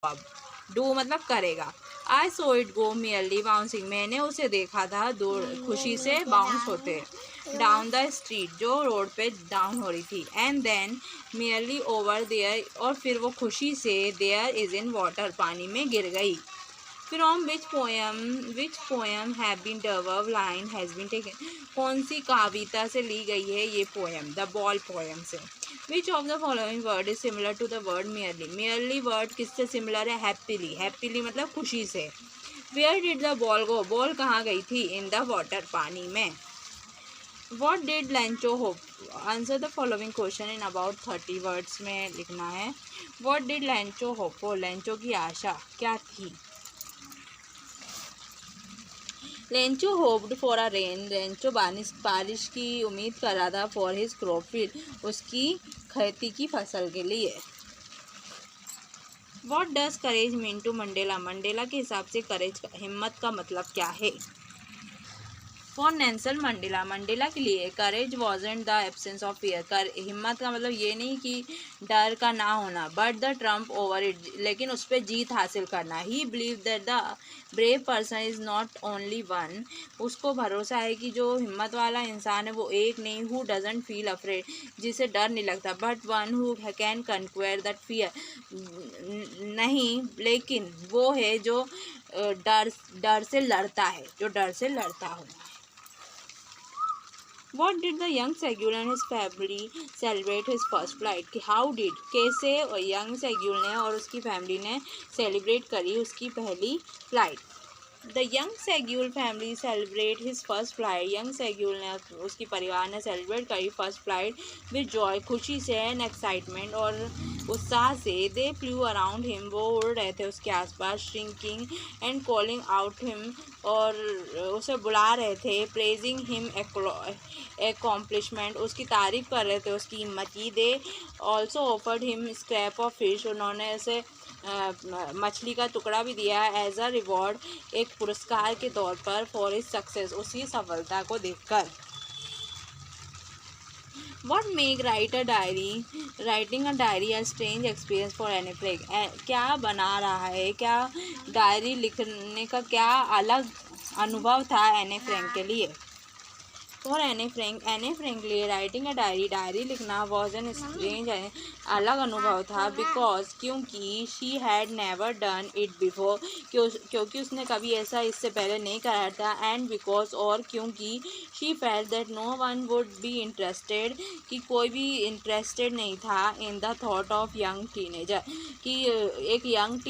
अब डू मतलब करेगा। I saw it go merely bouncing, मैंने उसे देखा था दौड़ खुशी से बाउंस होते डाउन द स्ट्रीट, जो रोड पे डाउन हो रही थी। And then merely over there, और फिर वो खुशी से देयर इज इन वाटर, पानी में गिर गई। From which poem have been derived line has been taken, कौन सी कविता से ली गई है ये पोएम? द बॉल पोएम से। Which of the following word is similar to the word merely, merely word किससे सिमिलर है? हैप्पीली, हैप्पीली मतलब खुशी से। Where did the ball go, ball कहाँ गई थी? इन द वाटर, पानी में। What did Lencho hope, answer the following question in about 30 words में लिखना है। What did Lencho hope for, Lencho की आशा क्या थी? Lencho hoped for a rain, Lencho बारिश की उम्मीद कर रहा था। फॉर हिज क्रॉप फील्ड, उसकी खेती की फसल के लिए। What does courage mean to Mandela, Mandela के हिसाब से करेज हिम्मत का मतलब क्या है? फॉर नेल्सन मंडेला, मंडेला के लिए courage wasn't the absence of fear, हिम्मत का मतलब ये नहीं कि डर का ना होना, but the Trump over it, लेकिन उस पर जीत हासिल करना। ही believe that the brave person is not only one, उसको भरोसा है कि जो हिम्मत वाला इंसान है वो एक नहीं, हु डजंट फील अफ्रेड, जिसे डर नहीं लगता, but one who can कन्क्वेयर that fear, नहीं लेकिन वो है जो डर से लड़ता है, जो डर से लड़ता हो। What did the young Segul and his family celebrate his first flight? कि how did, कैसे यंग सेग्यूल ने और उसकी फैमिली ने सेलिब्रेट करी उसकी पहली flight? The young seagull family celebrate his first flight, young seagull ने उसकी परिवार ने सेलिब्रेट करी फर्स्ट फ्लाइट विद जॉय, खुशी से, एंड एक्साइटमेंट और उत्साह से। दे फ्लू अराउंड हिम, वो उड़ रहे थे उसके आसपास, shrinking and calling out him, और उसे बुला रहे थे, प्रेजिंग हिम एकॉम्प्लिशमेंट, उसकी तारीफ कर रहे थे उसकी हिम्मत की। They also offered him scrap of fish, उन्होंने उसे मछली का टुकड़ा भी दिया एज अ रिवॉर्ड, एक पुरस्कार के तौर पर, फॉर हिज सक्सेस, उसकी सफलता को देखकर। What make writing a diary a strange experience for Anne Frank? क्या बना रहा है, क्या डायरी लिखने का क्या अलग अनुभव था एने फ्रैंक के लिए? फॉर एने फ्रैंक लिए राइटिंग अ डायरी लिखना वॉज एन स्ट्रेंज, अलग अनुभव था, बिकॉज क्योंकि she had never done it before, क्योंकि उसने कभी ऐसा इससे पहले नहीं करा था, एंड बिकॉज और क्योंकि she felt that no one would be interested, कि कोई भी इंटरेस्टेड नहीं था in the thought of young teenager, कि एक यंग